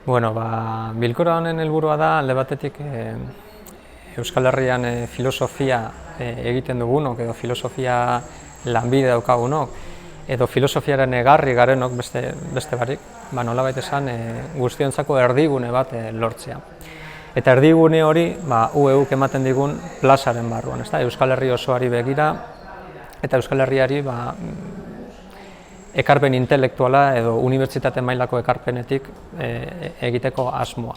Bueno, bilkura honen helburua da alde batetik Euskal Herrian filosofia egiten dugunok edo filosofia lanbide daukagunok edo filosofiaren egarri garenok beste barik, nolabait esan guztiontzako erdigune bat lortzea. Eta erdigune hori UEUk ematen digun plazaren barruan, Euskal Herri osoari begira eta Euskal Herriari ekarpen intelektuala edo unibertsitate mailako ekarpenetik egiteko asmoa.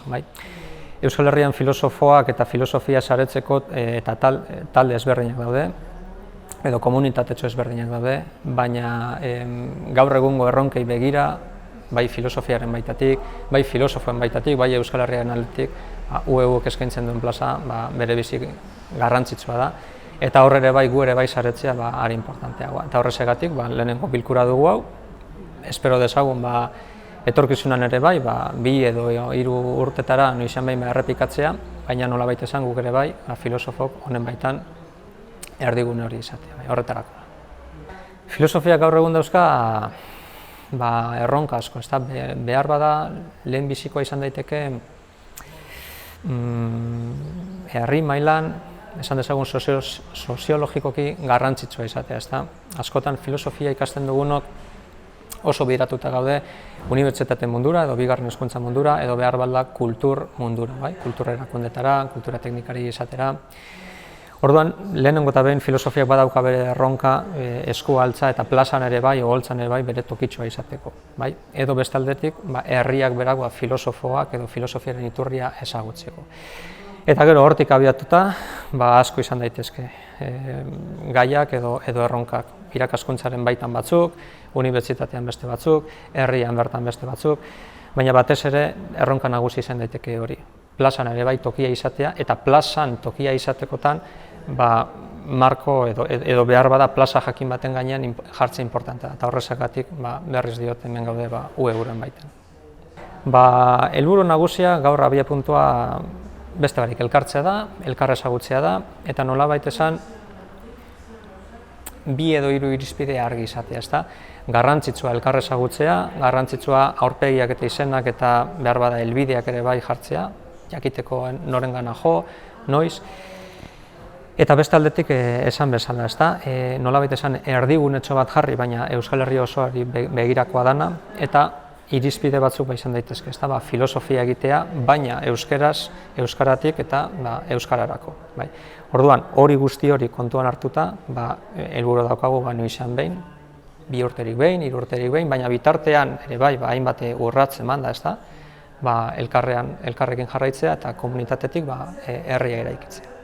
Euskal Herrian filosofoak eta filosofia saretzeko eta talde ezberdinak daude, edo komunitatetxo ezberdinak daude, baina gaur egungo erronkei begira, bai filosofiaren baitatik, bai filosofoen baitatik, bai Euskal Herriaren aldetik, UEUk eskaintzen duen plaza bere bizi garrantzitsua da, eta hor ere bai gu ere bai saretzea are importanteagoa. Eta horrezegatik lehenengo bilkura dugu hau, espero dezagun etorkizunan ere bai, 2 edo 3 urtetara noizean behin errepikatzea, baina nolabait esan guk ere bai, filosofok honen baitan erdigune hori izatea, horretarako. Filosofia gaur egun dauzka erronka asko, behar bada lehen bizikoa izan daiteke herri mailan, esan dezagun soziologikoki garrantzitsua izatea. Askotan filosofia ikasten dugunok oso biratuta gaude unibertsitate mundura edo bigarren hezkuntza mundura edo behar balda kultur mundura, kultura erakundetara, kultura teknikari izatera. Orduan, lehenengo eta behin filosofiak badauka bere erronka esku altza eta plazan ere bai, oholtzan ere bai, bere tokitxoa izateko. Edo bestaldetik, herriak berak filosofoak edo filosofiaren iturria ezagutzeko. Eta gero hortik abiatuta, asko izan daitezke gaiak edo erronkak. Irakaskuntzaren baitan batzuk, unibertsitatean beste batzuk, herrian bertan beste batzuk, baina batez ere erronka nagusi izan daiteke hori. Plazan ere bai tokia izatea, eta plazan tokia izatekotan marko edo behar bada plaza jakin baten gainean jartzea importantea. Eta horrezagatik berriz diot hemen gaude UEUren baitan. Helburu nagusia gaur abiapuntua beste barik elkartzea da, elkar ezagutzea da, eta nolabait esan 2 edo 3 irizpide argi izatea. Garrantzitsua elkar ezagutzea, garrantzitsua aurpegiak eta izenak eta behar bada helbideak ere bai jartzea, jakiteko norengana jo, noiz. Eta beste aldetik esan bezala, nolabait esan erdigunetxo bat jarri, baina Euskal Herri osoari begirakoa dana, eta irizpide batzuk izan daitezke, filosofia egitea, baina euskaratik eta euskararako. Orduan, hori guzti hori kontuan hartuta, helburu daukagu noizean behin, 2 urterik behin, 3 urterik behin, baina bitartean ere bai, hainbat urrats eman da, elkarrekin jarraitzea eta komunitatetik herria eraikitzea.